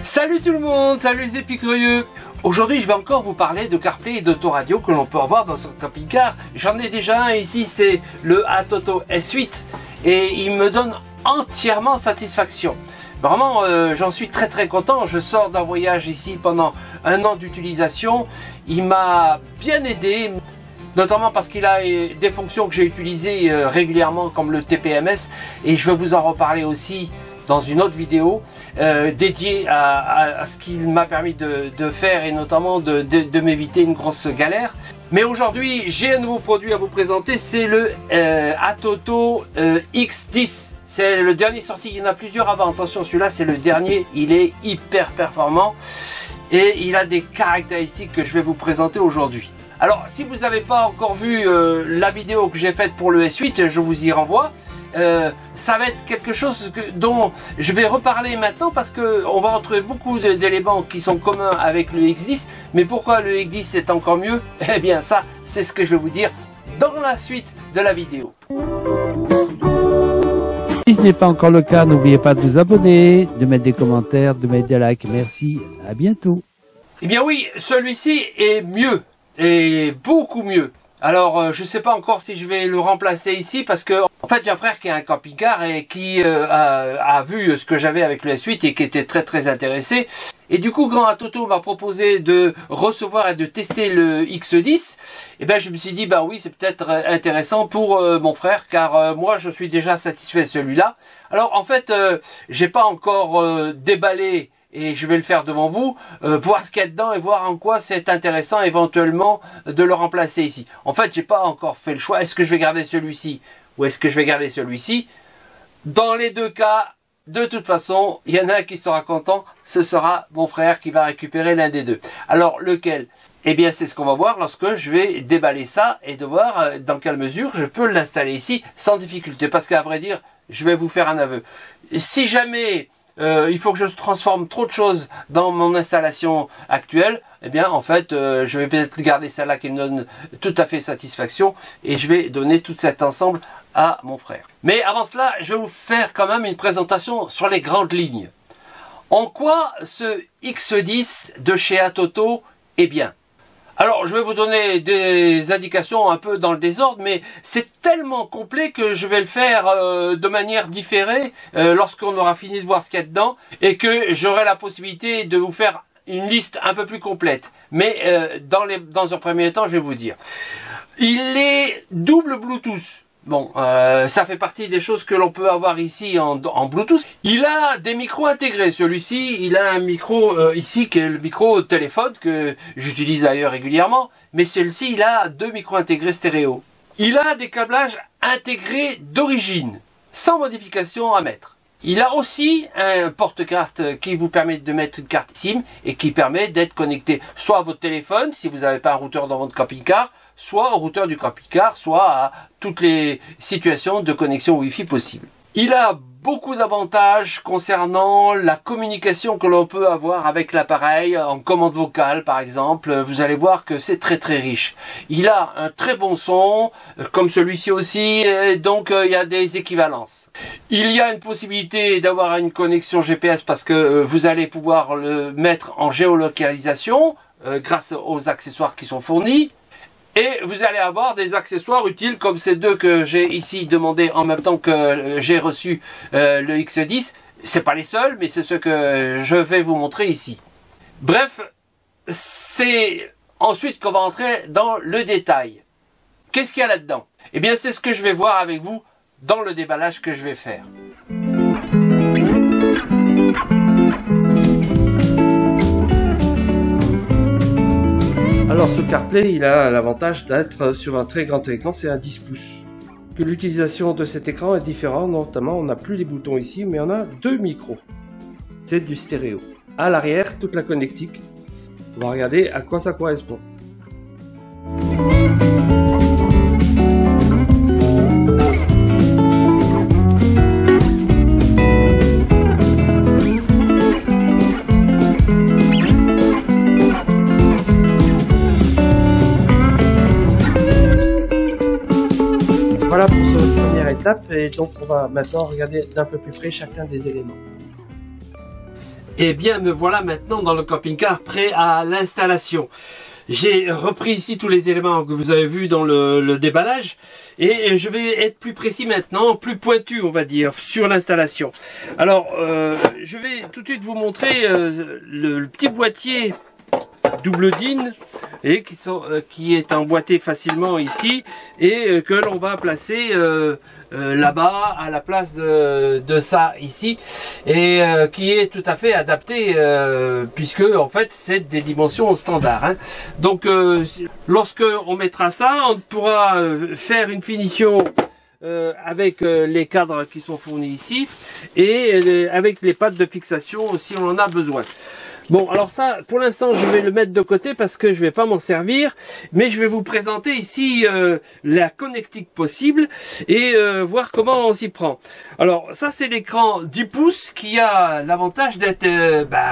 Salut tout le monde, salut les épicurieux. Aujourd'hui je vais encore vous parler de CarPlay et d'autoradio que l'on peut avoir dans son camping-car. J'en ai déjà un ici, c'est le ATOTO S8 et il me donne entièrement satisfaction. Vraiment j'en suis très content. Je sors d'un voyage ici pendant un an d'utilisation. Il m'a bien aidé, notamment parce qu'il a des fonctions que j'ai utilisées régulièrement comme le TPMS, et je vais vous en reparler aussi dans une autre vidéo dédiée à ce qu'il m'a permis de faire, et notamment de m'éviter une grosse galère. Mais aujourd'hui j'ai un nouveau produit à vous présenter, c'est le ATOTO X10. C'est le dernier sorti, il y en a plusieurs avant, attention, celui-là c'est le dernier, il est hyper performant et il a des caractéristiques que je vais vous présenter aujourd'hui. Alors si vous n'avez pas encore vu la vidéo que j'ai faite pour le S8, je vous y renvoie. Ça va être quelque chose dont je vais reparler maintenant, parce que on va retrouver beaucoup d'éléments qui sont communs avec le X10. Mais pourquoi le X10 est encore mieux? Eh bien ça, c'est ce que je vais vous dire dans la suite de la vidéo. Si ce n'est pas encore le cas, n'oubliez pas de vous abonner, de mettre des commentaires, de mettre des likes. Merci, à bientôt. Eh bien oui, celui-ci est mieux, et beaucoup mieux. Alors je sais pas encore si je vais le remplacer ici, parce que en fait j'ai un frère qui a un camping-car et qui a vu ce que j'avais avec le S8 et qui était très intéressé. Et du coup, quand ATOTO m'a proposé de recevoir et de tester le X10, eh ben je me suis dit bah oui, c'est peut-être intéressant pour mon frère, car moi je suis déjà satisfait de celui-là. Alors en fait j'ai pas encore déballé, et je vais le faire devant vous, voir ce qu'il y a dedans et voir en quoi c'est intéressant éventuellement de le remplacer ici. En fait, j'ai pas encore fait le choix. Est-ce que je vais garder celui-ci ou est-ce que je vais garder celui-ci? Dans les deux cas, de toute façon, il y en a un qui sera content, ce sera mon frère qui va récupérer l'un des deux. Alors, lequel? Eh bien, c'est ce qu'on va voir lorsque je vais déballer ça et de voir dans quelle mesure je peux l'installer ici sans difficulté. Parce qu'à vrai dire, je vais vous faire un aveu. Si jamais il faut que je transforme trop de choses dans mon installation actuelle, eh bien en fait je vais peut-être garder celle-là qui me donne tout à fait satisfaction, et je vais donner tout cet ensemble à mon frère. Mais avant cela, je vais vous faire quand même une présentation sur les grandes lignes. En quoi ce X10 de chez ATOTO est bien? Alors, je vais vous donner des indications un peu dans le désordre, mais c'est tellement complet que je vais le faire de manière différée lorsqu'on aura fini de voir ce qu'il y a dedans, et que j'aurai la possibilité de vous faire une liste un peu plus complète. Mais dans un premier temps, je vais vous dire. Il est double Bluetooth. Bon, ça fait partie des choses que l'on peut avoir ici en Bluetooth. Il a des micros intégrés. Celui-ci, il a un micro ici qui est le micro téléphone que j'utilise d'ailleurs régulièrement. Mais celui-ci, il a deux micros intégrés stéréo. Il a des câblages intégrés d'origine, sans modification à mettre. Il a aussi un porte-carte qui vous permet de mettre une carte SIM et qui permet d'être connecté soit à votre téléphone, si vous n'avez pas un routeur dans votre camping-car, soit au routeur du camping-car, soit à toutes les situations de connexion Wi-Fi possibles. Il a beaucoup d'avantages concernant la communication que l'on peut avoir avec l'appareil, en commande vocale par exemple. Vous allez voir que c'est très riche. Il a un très bon son, comme celui-ci aussi, donc il y a des équivalences. Il y a une possibilité d'avoir une connexion GPS, parce que vous allez pouvoir le mettre en géolocalisation grâce aux accessoires qui sont fournis. Et vous allez avoir des accessoires utiles comme ces deux que j'ai ici demandé en même temps que j'ai reçu le X10. C'est pas les seuls, mais c'est ceux que je vais vous montrer ici. Bref, c'est ensuite qu'on va entrer dans le détail. Qu'est-ce qu'il y a là-dedans? Eh bien, c'est ce que je vais voir avec vous dans le déballage que je vais faire. Alors ce CarPlay, il a l'avantage d'être sur un très grand écran, c'est un 10 pouces. Que l'utilisation de cet écran est différente, notamment on n'a plus les boutons ici, mais on a deux micros. C'est du stéréo. À l'arrière, toute la connectique. On va regarder à quoi ça correspond. Voilà pour cette première étape, et donc on va maintenant regarder d'un peu plus près chacun des éléments. Et bien me voilà maintenant dans le camping-car prêt à l'installation. J'ai repris ici tous les éléments que vous avez vus dans le déballage et je vais être plus précis maintenant, plus pointu on va dire, sur l'installation. Alors je vais tout de suite vous montrer le petit boîtier double DIN et qui est emboîté facilement ici et que l'on va placer là-bas à la place de ça ici et qui est tout à fait adapté puisque en fait c'est des dimensions standards hein. Donc lorsque on mettra ça, on pourra faire une finition avec les cadres qui sont fournis ici et avec les pattes de fixation si on en a besoin. Bon, alors ça, pour l'instant, je vais le mettre de côté parce que je vais pas m'en servir, mais je vais vous présenter ici la connectique possible et voir comment on s'y prend. Alors, ça, c'est l'écran 10 pouces qui a l'avantage d'être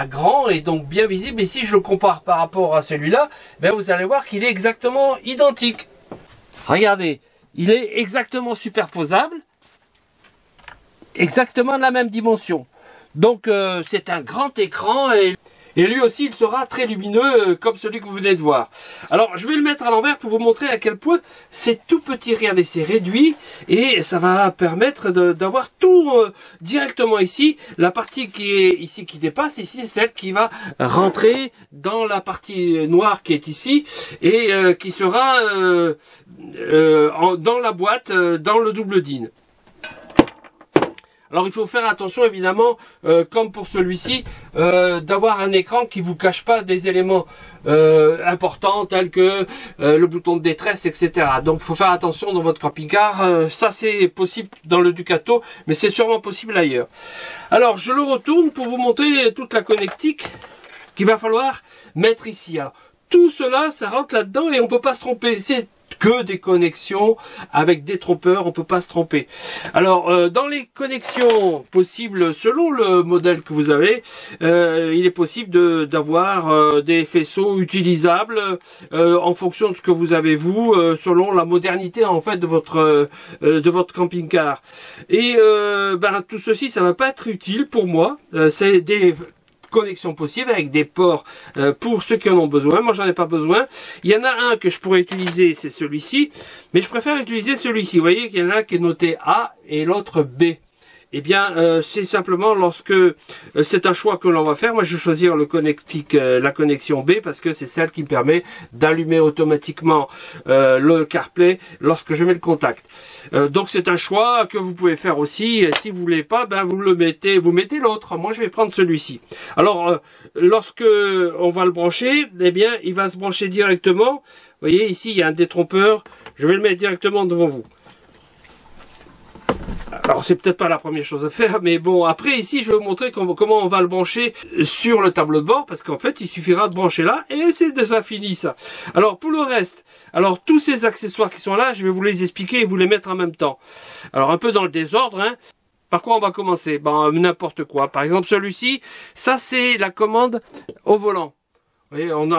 grand et donc bien visible. Et si je le compare par rapport à celui-là, vous allez voir qu'il est exactement identique. Regardez, il est exactement superposable, exactement de la même dimension. Donc, c'est un grand écran et lui aussi, il sera très lumineux comme celui que vous venez de voir. Alors, je vais le mettre à l'envers pour vous montrer à quel point c'est tout petit. Regardez, c'est réduit et ça va permettre d'avoir tout directement ici. La partie qui est ici, qui dépasse, ici, c'est celle qui va rentrer dans la partie noire qui est ici et qui sera dans la boîte, dans le double DIN. Alors il faut faire attention évidemment, comme pour celui-ci, d'avoir un écran qui vous cache pas des éléments importants tels que le bouton de détresse, etc. Donc il faut faire attention dans votre camping-car. Ça c'est possible dans le Ducato, mais c'est sûrement possible ailleurs. Alors je le retourne pour vous montrer toute la connectique qu'il va falloir mettre ici. Alors, tout cela, ça rentre là-dedans et on peut pas se tromper. C'est que des connexions avec des trompeurs, on peut pas se tromper. Alors dans les connexions possibles selon le modèle que vous avez, il est possible d'avoir des faisceaux utilisables en fonction de ce que vous avez vous, selon la modernité en fait de votre camping-car. Et tout ceci, ça va pas être utile pour moi. C'est des connexion possible avec des ports pour ceux qui en ont besoin. Moi j'en ai pas besoin. Il y en a un que je pourrais utiliser, c'est celui-ci, mais je préfère utiliser celui-ci. Vous voyez qu'il y en a un qui est noté A et l'autre B. Eh bien, c'est simplement lorsque c'est un choix que l'on va faire. Moi, je vais choisir la connexion B parce que c'est celle qui me permet d'allumer automatiquement le CarPlay lorsque je mets le contact. Donc, c'est un choix que vous pouvez faire aussi. Si vous voulez pas, vous mettez l'autre. Moi, je vais prendre celui-ci. Alors, lorsque on va le brancher, eh bien, il va se brancher directement. Vous voyez, ici, il y a un détrompeur. Je vais le mettre directement devant vous. Alors c'est peut-être pas la première chose à faire, mais bon, après ici je vais vous montrer comment on va le brancher sur le tableau de bord, parce qu'en fait il suffira de brancher là et c'est déjà fini ça. Alors pour le reste, alors tous ces accessoires qui sont là, je vais vous les expliquer et vous les mettre en même temps. Alors un peu dans le désordre, hein. Par quoi on va commencer? N'importe quoi. Par exemple celui-ci, ça c'est la commande au volant. Vous voyez, on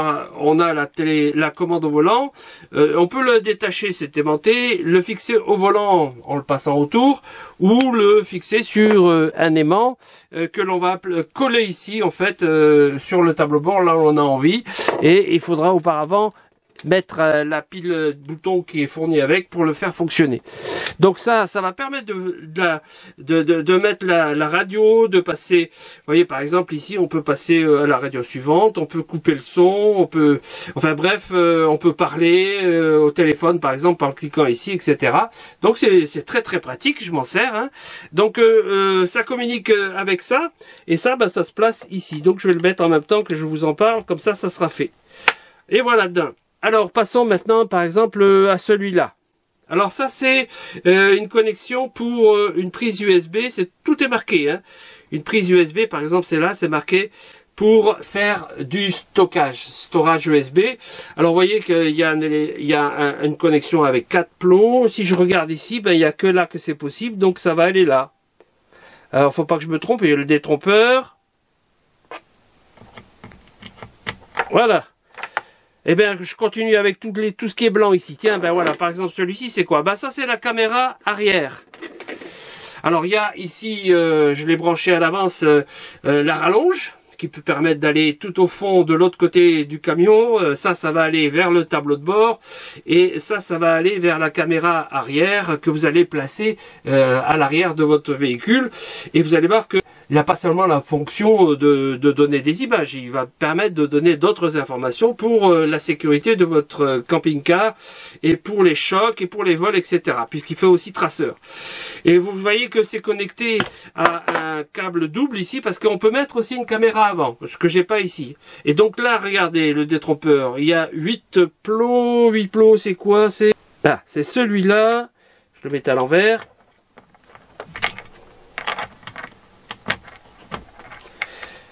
a la commande au volant, on peut le détacher, c'est aimanté, le fixer au volant en le passant autour, ou le fixer sur un aimant que l'on va coller ici en fait sur le tableau bord là où on a envie, et il faudra auparavant mettre la pile de boutons qui est fournie avec pour le faire fonctionner. Donc ça va permettre de mettre la radio, de passer, vous voyez par exemple ici on peut passer à la radio suivante, on peut couper le son, on peut, enfin bref, on peut parler au téléphone par exemple en cliquant ici, etc. Donc c'est très très pratique, je m'en sers. Hein. Donc ça communique avec ça, et ça ça se place ici. Donc je vais le mettre en même temps que je vous en parle, comme ça sera fait. Et voilà dedans. Alors passons maintenant par exemple à celui-là. Alors ça c'est une connexion pour une prise USB, tout est marqué. Hein. Une prise USB par exemple c'est là, c'est marqué pour faire du storage USB. Alors vous voyez qu'il y a, une connexion avec 4 plombs. Si je regarde ici, il n'y a que là que c'est possible, donc ça va aller là. Alors faut pas que je me trompe, il y a le détrompeur. Voilà. Eh bien, je continue avec tout ce qui est blanc ici. Tiens, voilà, par exemple, celui-ci, c'est quoi? Ça, c'est la caméra arrière. Alors, il y a ici, je l'ai branché à l'avance, la rallonge, qui peut permettre d'aller tout au fond de l'autre côté du camion. Ça va aller vers le tableau de bord. Et ça va aller vers la caméra arrière que vous allez placer à l'arrière de votre véhicule. Et vous allez voir que il n'a pas seulement la fonction de donner des images, il va permettre de donner d'autres informations pour la sécurité de votre camping-car et pour les chocs et pour les vols, etc. Puisqu'il fait aussi traceur. Et vous voyez que c'est connecté à un câble double ici parce qu'on peut mettre aussi une caméra avant, ce que j'ai pas ici. Et donc là, regardez le détrompeur, il y a 8 plots. 8 plots, c'est quoi? C'est celui-là. Je le mets à l'envers.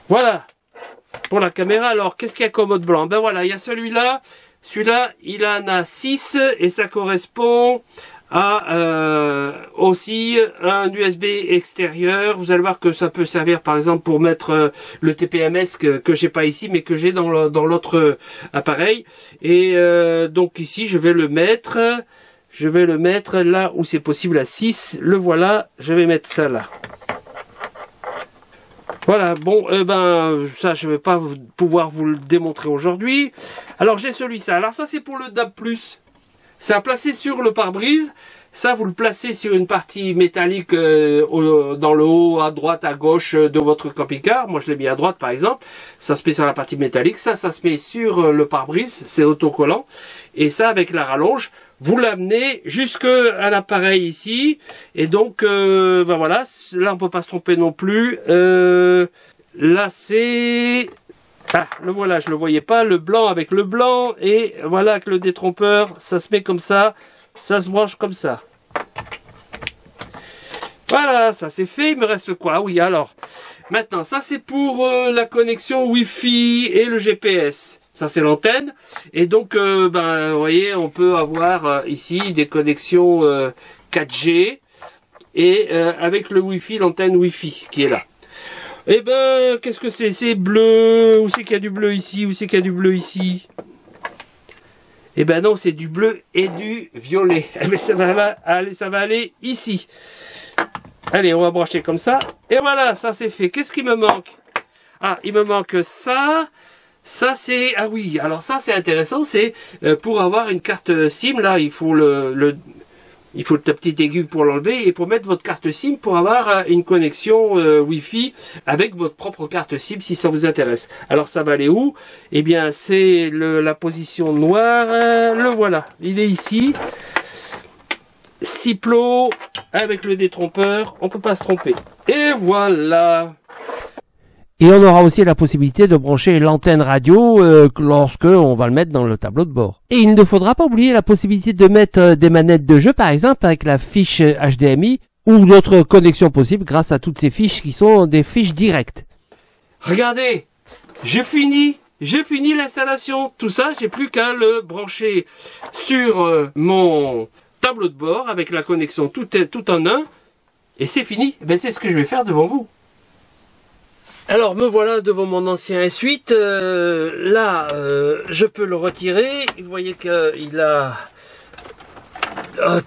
Voilà, pour la caméra. Alors, qu'est-ce qu'il y a comme autre blanc? Ben voilà, il y a celui-là. Celui-là, il en a 6 et ça correspond à aussi un USB extérieur. Vous allez voir que ça peut servir, par exemple, pour mettre le TPMS que j'ai pas ici, mais que j'ai dans l'autre appareil. Et donc ici, je vais le mettre là où c'est possible à 6. Le voilà, je vais mettre ça là. Voilà, bon, ça je vais pas pouvoir vous le démontrer aujourd'hui. Alors j'ai celui-ci. Alors ça c'est pour le DAB+. C'est à placer sur le pare-brise. Ça vous le placez sur une partie métallique dans le haut, à droite, à gauche de votre camping-car. Moi je l'ai mis à droite par exemple. Ça se met sur la partie métallique. Ça se met sur le pare-brise. C'est autocollant. Et ça avec la rallonge, vous l'amenez jusqu'à l'appareil ici. Et donc, voilà. Là on peut pas se tromper non plus. Là c'est... Ah, le voilà, je le voyais pas. Le blanc avec le blanc. Et voilà que le détrompeur, ça se met comme ça. Ça se branche comme ça. Voilà, ça c'est fait. Il me reste quoi? Oui, alors. Maintenant, ça c'est pour la connexion Wi-Fi et le GPS. Ça c'est l'antenne. Et donc, vous voyez, on peut avoir ici des connexions 4G. Et avec le Wi-Fi, l'antenne Wi-Fi qui est là. Eh ben, qu'est-ce que c'est? C'est bleu. Où c'est qu'il y a du bleu ici? Où c'est qu'il y a du bleu ici? Eh ben non, c'est du bleu et du violet. Eh ben ça va aller ici. Allez, on va brancher comme ça. Et voilà, ça c'est fait. Qu'est-ce qui me manque? Ah, il me manque ça. Ça c'est... Ah oui, alors ça c'est intéressant. C'est pour avoir une carte SIM. Là, il faut il faut le petit aigu pour l'enlever et pour mettre votre carte SIM pour avoir une connexion Wi-Fi avec votre propre carte SIM si ça vous intéresse. Alors ça va aller où? Eh bien c'est la position noire, le voilà, il est ici. 6 plots avec le détrompeur, on peut pas se tromper. Et voilà. Et on aura aussi la possibilité de brancher l'antenne radio lorsque on va le mettre dans le tableau de bord. Et il ne faudra pas oublier la possibilité de mettre des manettes de jeu, par exemple, avec la fiche HDMI ou d'autres connexions possibles grâce à toutes ces fiches qui sont des fiches directes. Regardez, j'ai fini l'installation. Tout ça, j'ai plus qu'à le brancher sur mon tableau de bord avec la connexion tout en un. Et c'est fini. Ben, c'est ce que je vais faire devant vous. Alors me voilà devant mon ancien S8, là je peux le retirer, vous voyez qu'il a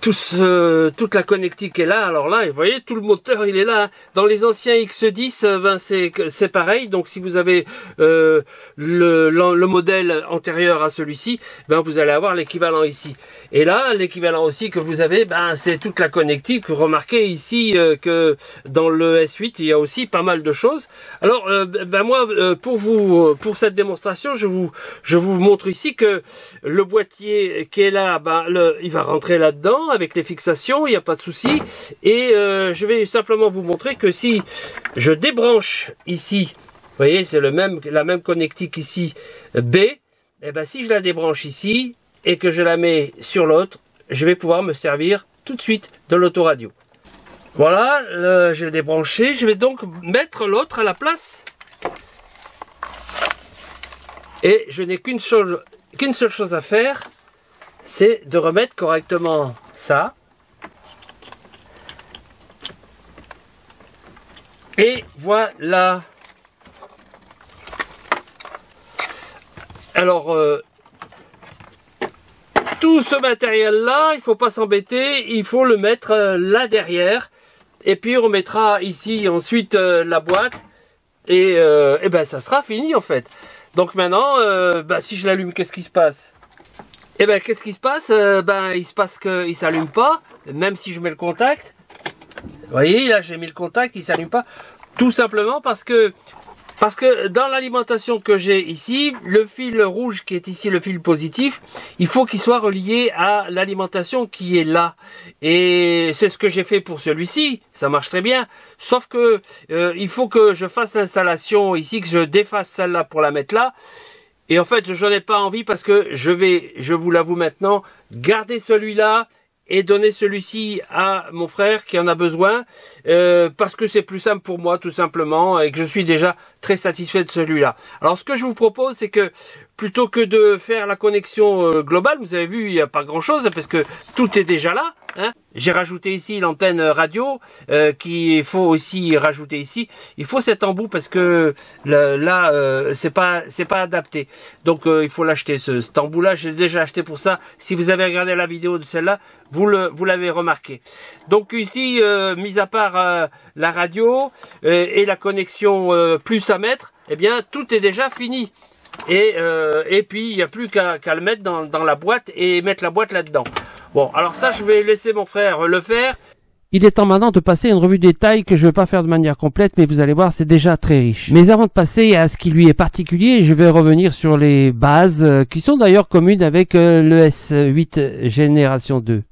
toute la connectique est là. Alors là, vous voyez, tout le moteur il est là. Dans les anciens X10, c'est pareil. Donc si vous avez le modèle antérieur à celui-ci, vous allez avoir l'équivalent ici. Et là, l'équivalent aussi que vous avez, c'est toute la connectique. Vous remarquez ici que dans le S8, il y a aussi pas mal de choses. Alors moi, pour cette démonstration, je vous montre ici que le boîtier qui est là, il va rentrer là-dedans avec les fixations, il n'y a pas de souci. Et je vais simplement vous montrer que si je débranche ici, vous voyez, c'est la même connectique ici, B, et si je la débranche ici et que je la mets sur l'autre, je vais pouvoir me servir tout de suite de l'autoradio. Voilà, je l'ai débranché, je vais donc mettre l'autre à la place. Et je n'ai qu'une seule chose à faire, c'est de remettre correctement ça. Et voilà. Alors, tout ce matériel-là, il ne faut pas s'embêter, il faut le mettre là derrière. Et puis on mettra ici ensuite la boîte. et ben ça sera fini en fait. Donc maintenant, si je l'allume, qu'est-ce qui se passe? Et ben qu'est-ce qui se passe? Il se passe qu'il s'allume pas, même si je mets le contact. Vous voyez, là j'ai mis le contact, il s'allume pas. Tout simplement parce que dans l'alimentation que j'ai ici, le fil rouge qui est ici, le fil positif, il faut qu'il soit relié à l'alimentation qui est là. Et c'est ce que j'ai fait pour celui-ci, ça marche très bien. Sauf que il faut que je fasse l'installation ici, que je défasse celle-là pour la mettre là. Et en fait, je n'ai pas envie parce que je vous l'avoue maintenant, garder celui-là et donner celui-ci à mon frère qui en a besoin, parce que c'est plus simple pour moi tout simplement et que je suis déjà très satisfait de celui-là. Alors ce que je vous propose, c'est que plutôt que de faire la connexion globale, vous avez vu, il n'y a pas grand-chose parce que tout est déjà là. Hein. J'ai rajouté ici l'antenne radio qu'il faut aussi rajouter ici. Il faut cet embout parce que là c'est pas adapté. Donc il faut l'acheter cet embout là. J'ai déjà acheté pour ça. Si vous avez regardé la vidéo de celle-là, vous l'avez remarqué. Donc ici, mis à part la radio et la connexion plus à mettre, eh bien tout est déjà fini. Et puis il n'y a plus qu'à le mettre dans la boîte et mettre la boîte là-dedans. Bon, alors ça, je vais laisser mon frère le faire. Il est temps maintenant de passer à une revue détail que je ne vais pas faire de manière complète, mais vous allez voir, c'est déjà très riche. Mais avant de passer à ce qui lui est particulier, je vais revenir sur les bases, qui sont d'ailleurs communes avec le S8 génération 2.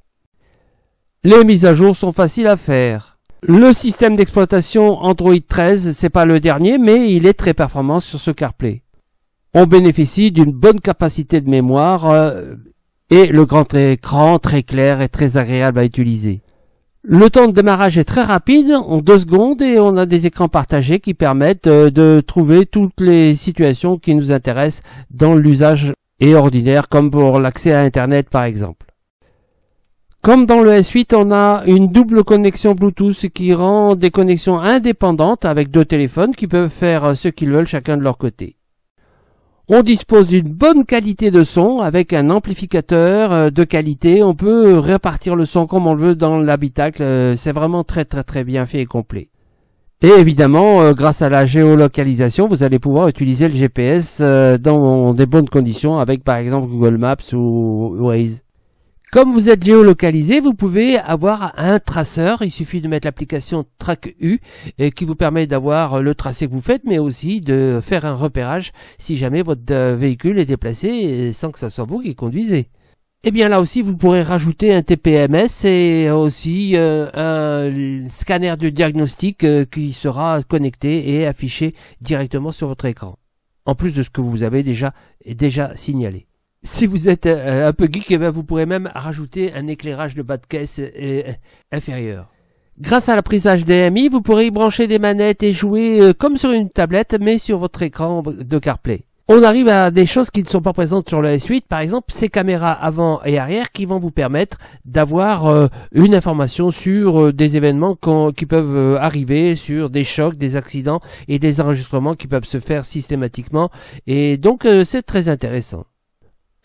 Les mises à jour sont faciles à faire. Le système d'exploitation Android 13, c'est pas le dernier, mais il est très performant sur ce CarPlay. On bénéficie d'une bonne capacité de mémoire, et le grand écran très clair et très agréable à utiliser. Le temps de démarrage est très rapide, en 2 secondes, et on a des écrans partagés qui permettent de trouver toutes les situations qui nous intéressent dans l'usage et ordinaire, comme pour l'accès à Internet par exemple. Comme dans le S8, on a une double connexion Bluetooth qui rend des connexions indépendantes avec 2 téléphones qui peuvent faire ce qu'ils veulent chacun de leur côté. On dispose d'une bonne qualité de son avec un amplificateur de qualité. On peut répartir le son comme on le veut dans l'habitacle. C'est vraiment très bien fait et complet. Et évidemment, grâce à la géolocalisation, vous allez pouvoir utiliser le GPS dans des bonnes conditions avec par exemple Google Maps ou Waze. Comme vous êtes géolocalisé, vous pouvez avoir un traceur. Il suffit de mettre l'application TrackU qui vous permet d'avoir le tracé que vous faites, mais aussi de faire un repérage si jamais votre véhicule est déplacé sans que ce soit vous qui conduisez. Et bien là aussi, vous pourrez rajouter un TPMS et aussi un scanner de diagnostic qui sera connecté et affiché directement sur votre écran, en plus de ce que vous avez déjà signalé. Si vous êtes un peu geek, eh bien vous pourrez même rajouter un éclairage de bas de caisse inférieur. Grâce à la prise HDMI, vous pourrez y brancher des manettes et jouer comme sur une tablette, mais sur votre écran de CarPlay. On arrive à des choses qui ne sont pas présentes sur le S8, par exemple ces caméras avant et arrière qui vont vous permettre d'avoir une information sur des événements qui peuvent arriver, sur des chocs, des accidents et des enregistrements qui peuvent se faire systématiquement. Et donc c'est très intéressant.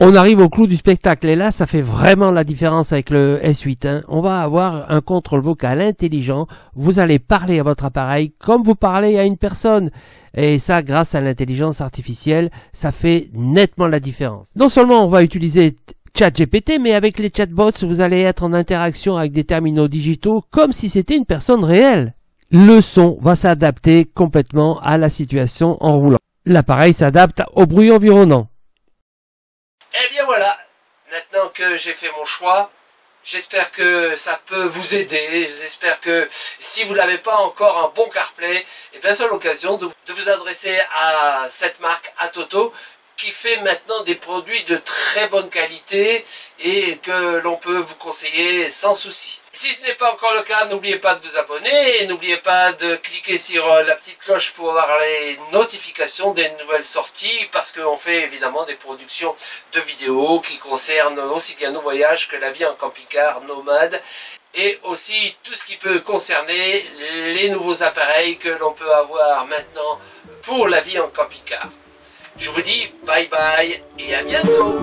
On arrive au clou du spectacle et là ça fait vraiment la différence avec le S8. Hein. On va avoir un contrôle vocal intelligent, vous allez parler à votre appareil comme vous parlez à une personne. Et ça grâce à l'intelligence artificielle, ça fait nettement la différence. Non seulement on va utiliser ChatGPT, mais avec les chatbots vous allez être en interaction avec des terminaux digitaux comme si c'était une personne réelle. Le son va s'adapter complètement à la situation en roulant. L'appareil s'adapte au bruit environnant. Eh bien voilà, maintenant que j'ai fait mon choix, j'espère que ça peut vous aider, j'espère que si vous n'avez pas encore un bon CarPlay, eh bien c'est l'occasion de vous adresser à cette marque Atoto qui fait maintenant des produits de très bonne qualité et que l'on peut vous conseiller sans souci. Si ce n'est pas encore le cas, n'oubliez pas de vous abonner et n'oubliez pas de cliquer sur la petite cloche pour avoir les notifications des nouvelles sorties parce qu'on fait évidemment des productions de vidéos qui concernent aussi bien nos voyages que la vie en camping-car nomade et aussi tout ce qui peut concerner les nouveaux appareils que l'on peut avoir maintenant pour la vie en camping-car. Je vous dis bye bye et à bientôt.